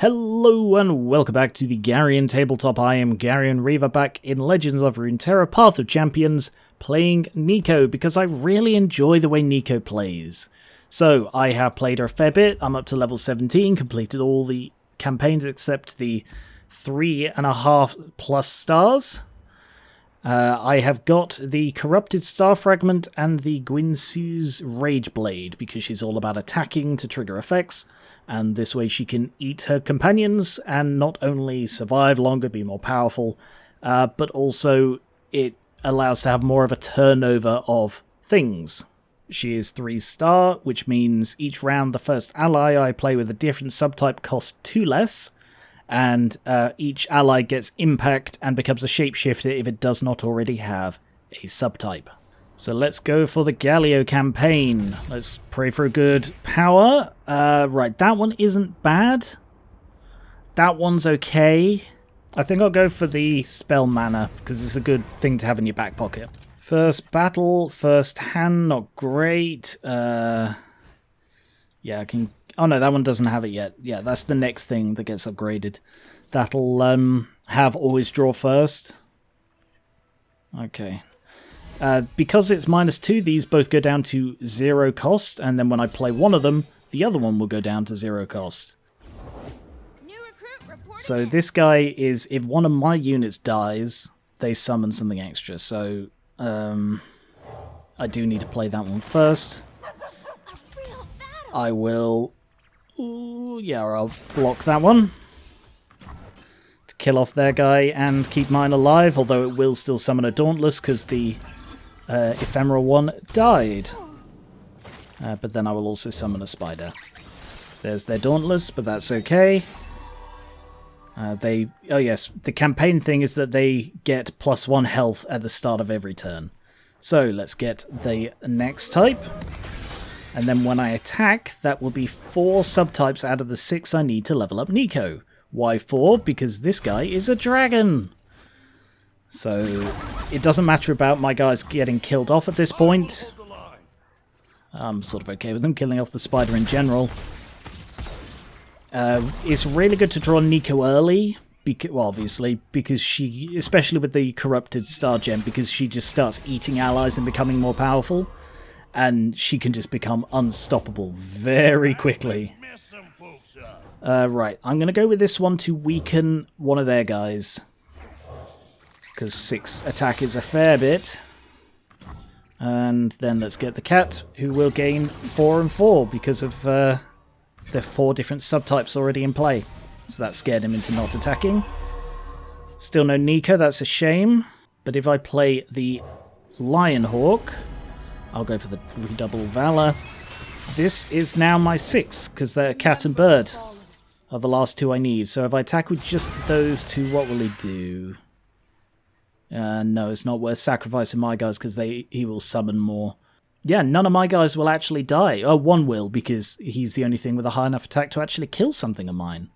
Hello and welcome back to the Garion Tabletop. I am Garion Reaver back in Legends of Runeterra Path of Champions playing Neeko because I really enjoy the way Neeko plays. So I have played her a fair bit. I'm up to level 17, completed all the campaigns except the 3.5 plus stars. I have got the Corrupted Star Fragment and the Gwynsu's Rage Blade because she's all about attacking to trigger effects. And this way she can eat her companions and not only survive longer, be more powerful, but also it allows to have more of a turnover of things. She is 3-star, which means each round the first ally I play with a different subtype costs 2 less, and each ally gets impact and becomes a shapeshifter if it does not already have a subtype. So let's go for the Galio campaign. Let's pray for a good power. Right, that one isn't bad. That one's okay. I think I'll go for the spell mana, because it's a good thing to have in your back pocket. First battle, first hand, not great. Yeah, I can... Oh no, that one doesn't have it yet. Yeah, that's the next thing that gets upgraded. That'll have always draw first. Okay. Because it's -2, these both go down to 0 cost, and then when I play one of them, the other one will go down to 0 cost. So this guy is, if one of my units dies, they summon something extra, so I do need to play that one first. I will... Ooh, yeah, I'll block that one to kill off their guy and keep mine alive, although it will still summon a Dauntless because the ephemeral one died. But then I will also summon a spider. There's their Dauntless, but that's okay. Oh yes, the campaign thing is that they get +1 health at the start of every turn. So let's get the next type. And then when I attack, that will be 4 subtypes out of the 6 I need to level up Neeko. Why 4? Because this guy is a dragon. So it doesn't matter about my guys getting killed off at this point. I'm sort of okay with them killing off the spider in general. It's really good to draw Neeko early, well, obviously, because she, especially with the Corrupted Star Gem, because she just starts eating allies and becoming more powerful, and she can just become unstoppable very quickly. Right, I'm going to go with this one to weaken one of their guys, because 6 attack is a fair bit. And then let's get the cat, who will gain 4 and 4 because of the 4 different subtypes already in play. So that scared him into not attacking. Still no Neeko, that's a shame. But if I play the Lionhawk, I'll go for the Redouble Valor. This is now my 6, because they're cat and bird are the last 2 I need. So if I attack with just those 2, what will he do? No, it's not worth sacrificing my guys because he will summon more. Yeah, none of my guys will actually die. Oh, one will because he's the only thing with a high enough attack to actually kill something of mine.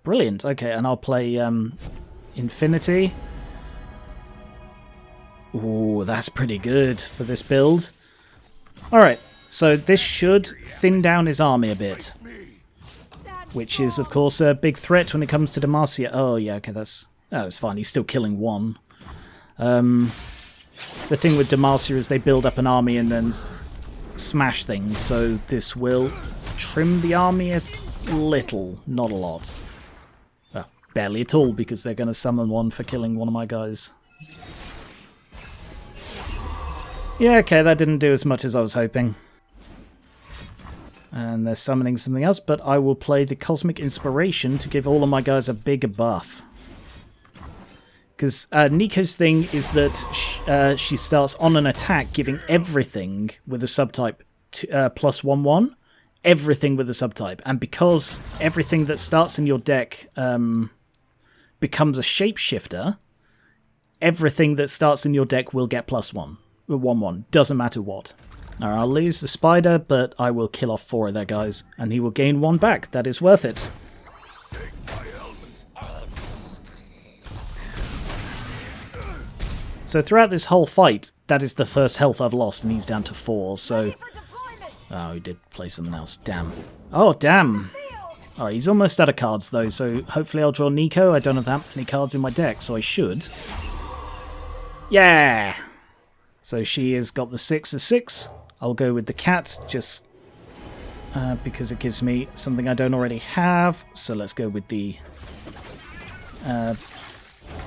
Brilliant. Okay, and I'll play Infinity. Ooh, that's pretty good for this build. Alright, so this should thin down his army a bit. Which is, of course, a big threat when it comes to Demacia. Oh, yeah, okay, that's fine. He's still killing 1. The thing with Demacia is they build up an army and then smash things, so this will trim the army a little, not a lot. Well, barely at all, because they're going to summon one for killing one of my guys. Yeah, okay, that didn't do as much as I was hoping. And they're summoning something else, but I will play the Cosmic Inspiration to give all of my guys a bigger buff. Because Neeko's thing is that she starts on an attack giving everything with a subtype +1/1. Everything with a subtype. And because everything that starts in your deck becomes a shapeshifter, everything that starts in your deck will get +1/1. Doesn't matter what. Alright, I'll lose the spider, but I will kill off 4 of their guys. And he will gain 1 back. That is worth it. So throughout this whole fight, that is the first health I've lost, and he's down to 4, so... Oh, he did play something else. Damn. Oh, damn. Alright, he's almost out of cards though, so hopefully I'll draw Neeko. I don't have that many cards in my deck, so I should. Yeah! So she has got the 6 of 6. I'll go with the cat, just because it gives me something I don't already have. So let's go with the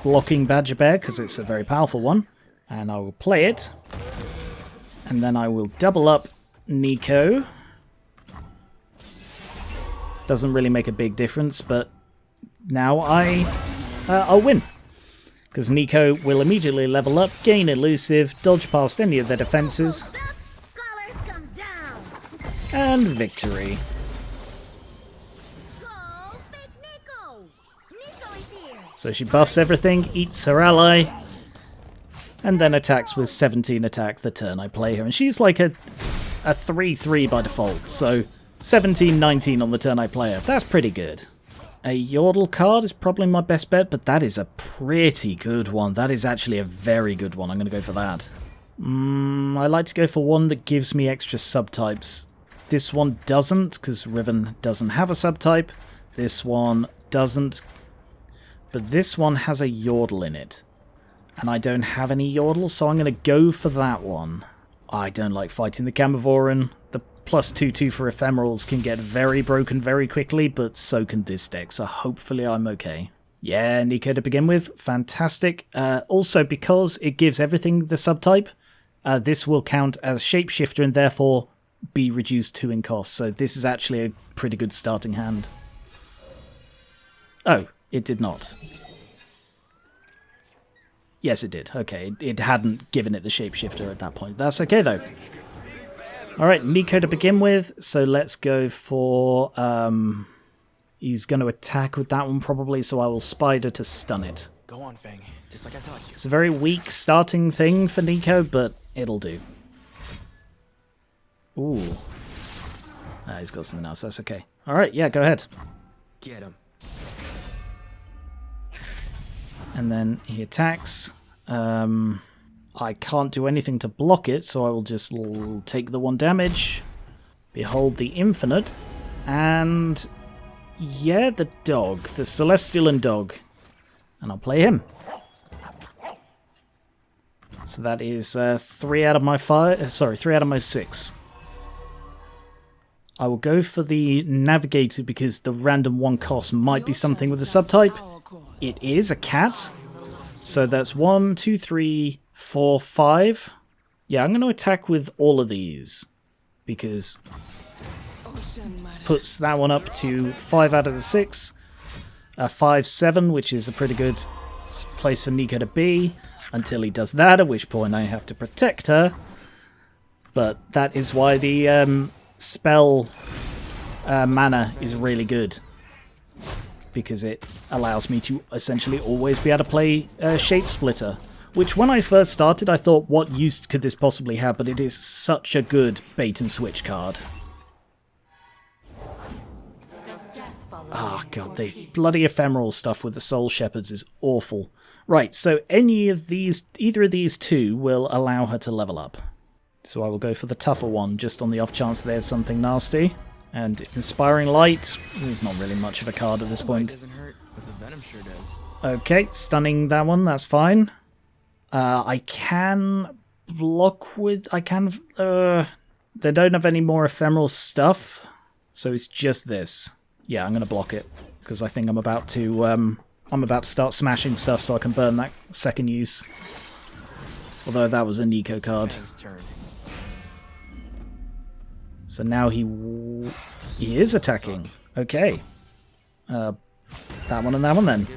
blocking Badger Bear, because it's a very powerful one. And I will play it. And then I will double up Neeko. Doesn't really make a big difference, but now I'll win. Because Neeko will immediately level up, gain elusive, dodge past any of their defenses, and victory. So she buffs everything, eats her ally, and then attacks with 17 attack the turn I play her. And she's like a 3-3 by default, so 17-19 on the turn I play her. That's pretty good. A Yordle card is probably my best bet, but that is a pretty good one. That is actually a very good one. I'm going to go for that. I like to go for one that gives me extra subtypes. This one doesn't, because Riven doesn't have a subtype. This one doesn't. But this one has a Yordle in it. And I don't have any Yordle, so I'm going to go for that one. I don't like fighting the Cambivoran. The plus 2/2 for ephemerals can get very broken very quickly, but so can this deck, so hopefully I'm okay. Yeah, Neeko to begin with. Fantastic. Also, because it gives everything the subtype, this will count as Shapeshifter and therefore be reduced 2 in cost. So this is actually a pretty good starting hand. Oh, it did not. Yes, it did. Okay, it hadn't given it the Shapeshifter at that point. That's okay, though. Alright, Neeko to begin with, so let's go for... he's going to attack with that one probably, so I will Spider to stun it. Go on, Fang. Just like I taught you. It's a very weak starting thing for Neeko, but it'll do. Ooh. Ah, he's got something else, that's okay. Alright, yeah, go ahead. Get him. And then he attacks. I can't do anything to block it, so I will just take the 1 damage. Behold the infinite. And yeah, the dog. The Celestial and dog. And I'll play him. So that is 3 out of my 5. Sorry, 3 out of my 6. I will go for the Navigator because the random 1 cost might be something with a subtype. It is a cat. So that's 1, 2, 3, 4, 5. Yeah, I'm going to attack with all of these. Because puts that one up to 5 out of the 6. 5, 7, which is a pretty good place for Neeko to be. Until he does that, at which point I have to protect her. But that is why the spell mana is really good. Because it allows me to essentially always be able to play Shape Splitter. Which when I first started I thought, what use could this possibly have? But it is such a good bait and switch card. Oh god, the bloody ephemeral stuff with the Soul Shepherds is awful. Right, so either of these 2 will allow her to level up. So I will go for the tougher one, just on the off chance they have something nasty. And it's Inspiring Light. There's not really much of a card at this point. Okay, stunning that one, that's fine. I can block with... they don't have any more ephemeral stuff, so it's just this. Yeah, I'm going to block it, because I think I'm about to start smashing stuff so I can burn that second use. Although that was a Neeko card. So now he is attacking. Okay. That one and that one then.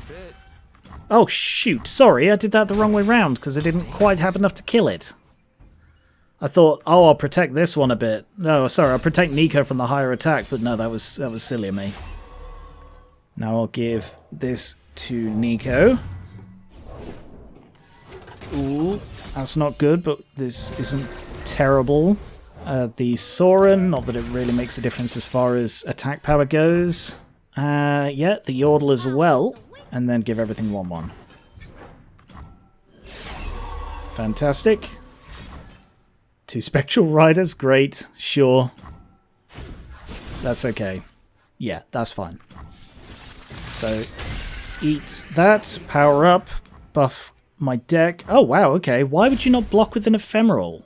Oh shoot, sorry, I did that the wrong way round because I didn't quite have enough to kill it. I thought, oh, I'll protect this one a bit. No, sorry, I'll protect Neeko from the higher attack, but no, that was silly of me. Now I'll give this to Neeko. Ooh, that's not good, but this isn't terrible. The Soren, not that it really makes a difference as far as attack power goes. Yeah, the Yordle as well. And then give everything 1/1. Fantastic. 2 Spectral Riders, great, sure. That's okay. Yeah, that's fine. So, eat that, power up, buff my deck. Oh, wow, okay. Why would you not block with an ephemeral?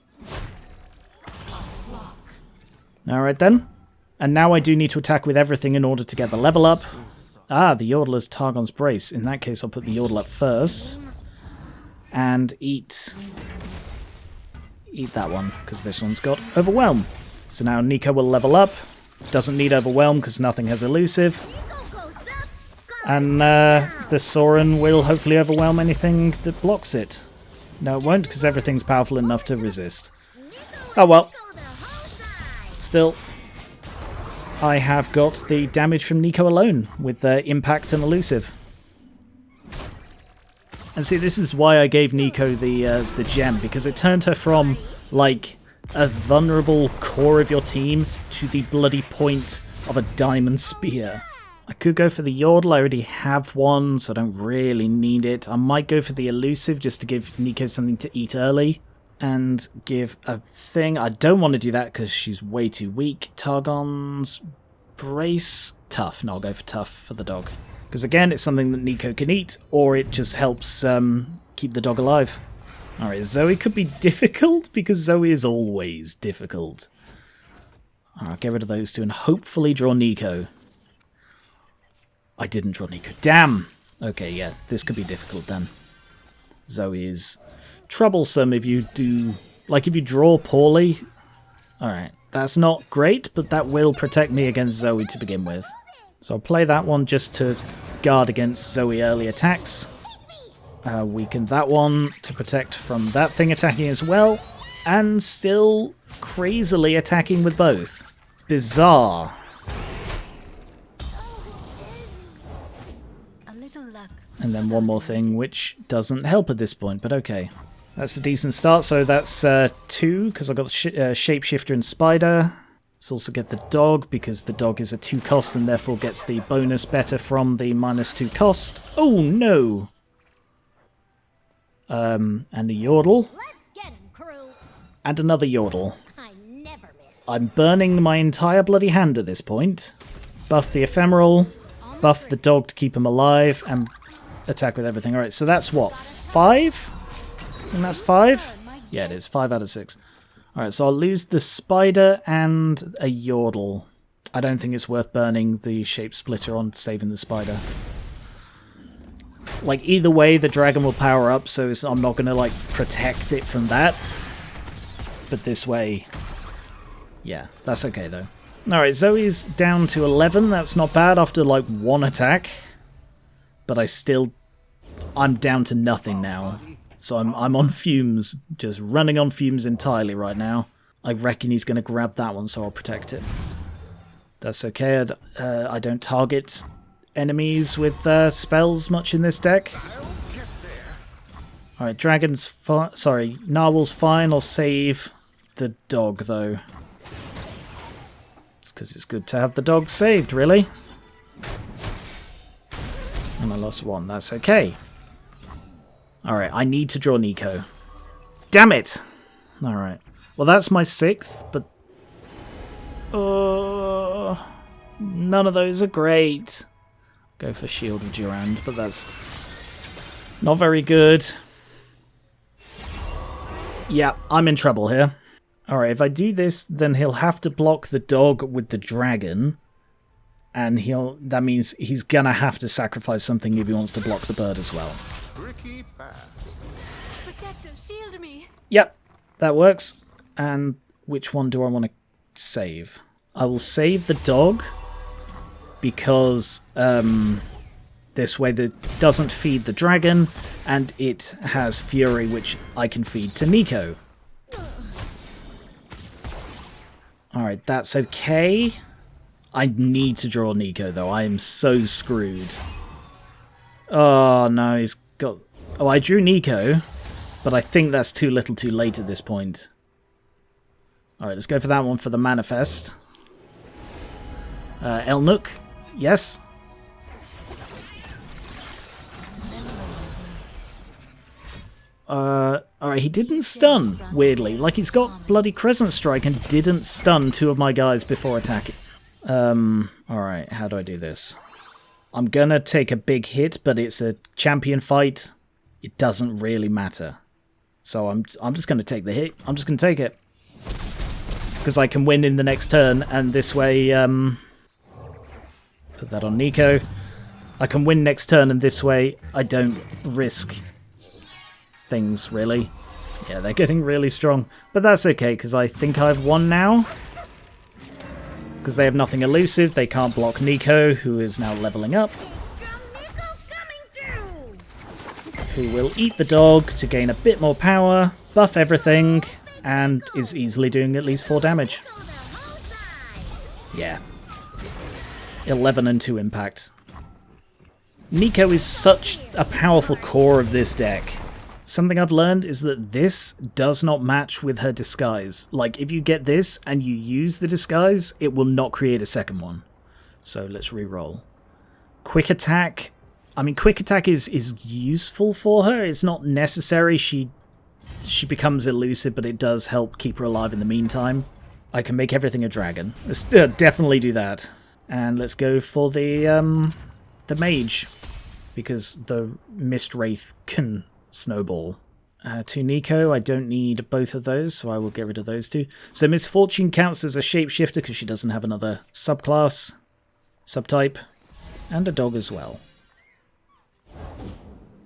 Alright then. And now I do need to attack with everything in order to get the level up. Ah, the Yordle is Targon's Brace. In that case, I'll put the Yordle up first. And eat that one, because this one's got Overwhelm. So now Neeko will level up. Doesn't need Overwhelm because nothing has Elusive. And the Sorin will hopefully overwhelm anything that blocks it. No, it won't, because everything's powerful enough to resist. Oh well. Still, I have got the damage from Neeko alone, with Impact and Elusive. And see, this is why I gave Neeko the gem, because it turned her from, like, a vulnerable core of your team to the bloody point of a diamond spear. I could go for the Yordle, I already have one, so I don't really need it. I might go for the Elusive just to give Neeko something to eat early. And give a thing. I don't want to do that because she's way too weak. Targon's Brace. Tough. No, I'll go for Tough for the dog. Because again, it's something that Neeko can eat, or it just helps keep the dog alive. Alright, Zoe could be difficult because Zoe is always difficult. Alright, get rid of those two and hopefully draw Neeko. I didn't draw Neeko. Damn! Okay, yeah, this could be difficult then. Zoe is troublesome if you do... Like, if you draw poorly... Alright, that's not great, but that will protect me against Zoe to begin with. So I'll play that one just to guard against Zoe early attacks. Weaken that one to protect from that thing attacking as well. And still crazily attacking with both. Bizarre. And then one more thing, which doesn't help at this point, but okay. That's a decent start, so that's 2, because I've got Shapeshifter and Spider. Let's also get the dog, because the dog is a 2 cost and therefore gets the bonus better from the -2 cost. Oh no! And a Yordle. And another Yordle. I'm burning my entire bloody hand at this point. Buff the Ephemeral, buff the dog to keep him alive, and attack with everything. Alright, so that's what? 5? And that's 5? Yeah, it is. 5 out of 6. Alright, so I'll lose the Spider and a Yordle. I don't think it's worth burning the Shape Splitter on saving the Spider. Like, either way, the dragon will power up, so I'm not going to, like, protect it from that. But this way... Yeah, that's okay, though. Alright, Zoe's down to 11. That's not bad after, like, 1 attack. But I'm down to nothing now. So I'm on fumes. Just running on fumes entirely right now. I reckon he's going to grab that one, so I'll protect it. That's okay. I don't target enemies with spells much in this deck. Alright, Dragon's fine. Sorry, Narwhal's fine. I'll save the dog, though. It's because it's good to have the dog saved, really. And I lost 1. That's okay. Alright, I need to draw Neeko. Damn it! Alright. Well, that's my 6th, but... none of those are great. Go for Shield of Durand, but that's not very good. Yeah, I'm in trouble here. Alright, if I do this, then he'll have to block the dog with the dragon. And that means he's gonna have to sacrifice something if he wants to block the bird as well. Shield me. Yep, that works. And which one do I want to save? I will save the dog because this way that doesn't feed the dragon, and it has Fury, which I can feed to Neeko. Alright, that's okay. I need to draw Neeko, though. I am so screwed. Oh, no, he's got... Oh, I drew Neeko, but I think that's too little too late at this point. Alright, let's go for that one for the Manifest. Elnook, yes. Alright, he didn't stun, weirdly. Like, he's got bloody Crescent Strike and didn't stun 2 of my guys before attacking. Alright, how do I do this? I'm gonna take a big hit, but it's a champion fight. It doesn't really matter. So I'm just gonna take the hit. I'm just gonna take it. Because I can win in the next turn, and this way, put that on Neeko. I can win next turn, and this way I don't risk things, really. Yeah, they're getting really strong. But that's okay, because I think I've won now. Because they have nothing elusive, they can't block Neeko, who is now leveling up. Who will eat the dog to gain a bit more power, buff everything, and is easily doing at least 4 damage. Yeah. 11 and 2 impact. Neeko is such a powerful core of this deck. Something I've learned is that this does not match with her disguise. Like, if you get this and you use the disguise, it will not create a second one. So let's re-roll. Quick attack. I mean, quick attack is useful for her. It's not necessary. She becomes elusive, but it does help keep her alive in the meantime. I can make everything a dragon. Let's definitely do that. And let's go for the mage, because the Mist Wraith can snowball. To Neeko, I don't need both of those, so I will get rid of those two. So Misfortune counts as a shapeshifter because she doesn't have another subclass, subtype, and a dog as well.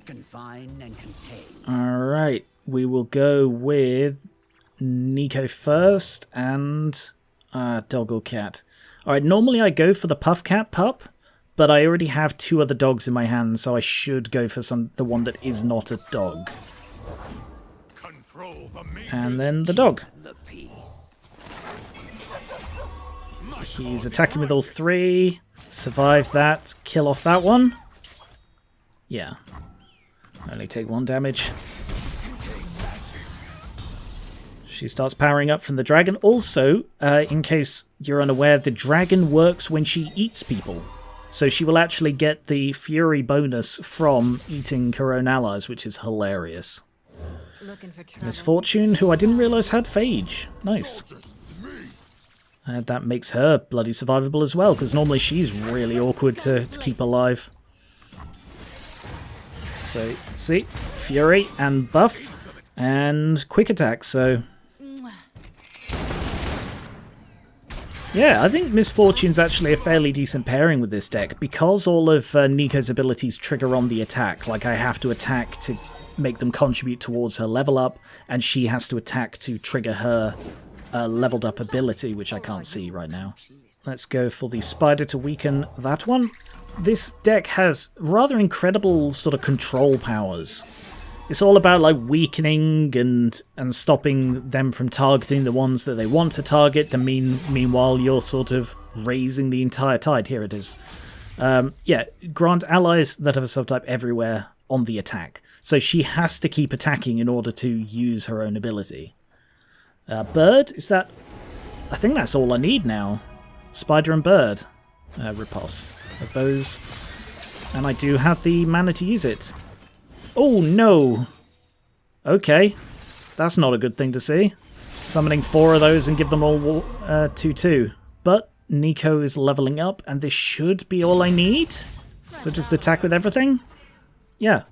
Confine and contain. Alright, we will go with Neeko first, and dog or cat. Alright, normally I go for the puff cat pup, but I already have 2 other dogs in my hand, so I should go for the one that is not a dog. And then the dog. He's attacking with all 3. Survive that. Kill off that one. Yeah. Only take 1 damage. She starts powering up from the dragon. Also, in case you're unaware, the dragon works when she eats people. So she will actually get the fury bonus from eating her own allies, which is hilarious. Misfortune, who I didn't realise had Phage. Nice. That makes her bloody survivable as well, because normally she's really awkward to keep alive. So, see, Fury and buff, and quick attack, so... Yeah, I think Misfortune's actually a fairly decent pairing with this deck, because all of Neeko's abilities trigger on the attack. Like, I have to attack to make them contribute towards her level up, and she has to attack to trigger her leveled up ability, which I can't see right now. Let's go for the spider to weaken that one. This deck has rather incredible sort of control powers. It's all about like weakening and stopping them from targeting the ones that they want to target. Meanwhile, you're sort of raising the entire tide. Here it is. Yeah, grant allies that have a subtype everywhere on the attack. So she has to keep attacking in order to use her own ability. Bird, is that... I think that's all I need now. Spider and bird. Riposte of those. And I do have the mana to use it. Oh no! Okay. That's not a good thing to see. Summoning 4 of those and give them all 2-2. But Neeko is leveling up, and this should be all I need. So just attack with everything? Yeah.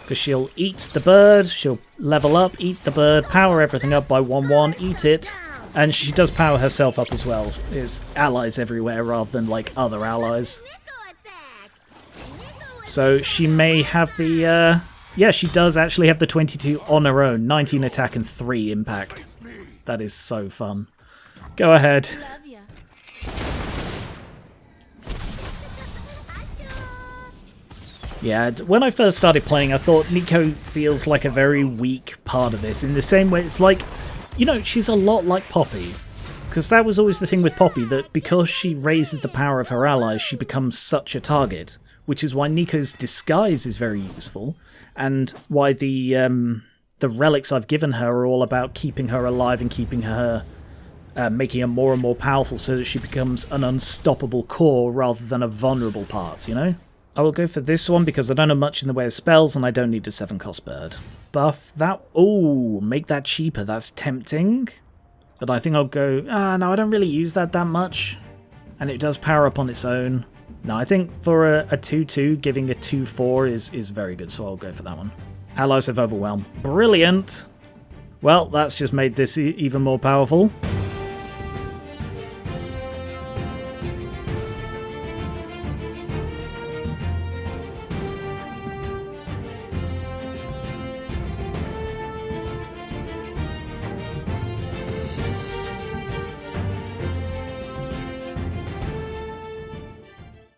Because she'll eat the bird, she'll level up, eat the bird, power everything up by 1-1, eat it, and she does power herself up as well. It's allies everywhere rather than like other allies. So she may have the, yeah, she does actually have the 22 on her own. 19 attack and 3 impact. That is so fun. Go ahead. Yeah, when I first started playing, I thought Neeko feels like a very weak part of this. In the same way, it's like, you know, she's a lot like Poppy. Because that was always the thing with Poppy, that because she raises the power of her allies, she becomes such a target. Which is why Neeko's disguise is very useful, and why the relics I've given her are all about keeping her alive and keeping her, making her more and more powerful so that she becomes an unstoppable core rather than a vulnerable part, you know? I will go for this one because I don't have much in the way of spells and I don't need a 7-cost bird. Buff that. Oh, make that cheaper. That's tempting. But I think I'll go... no, I don't really use that much. and it does power up on its own. No, I think for a 2-2, giving a 2-4 is very good, so I'll go for that one. Allies have Overwhelm. Brilliant! Well, that's just made this even more powerful.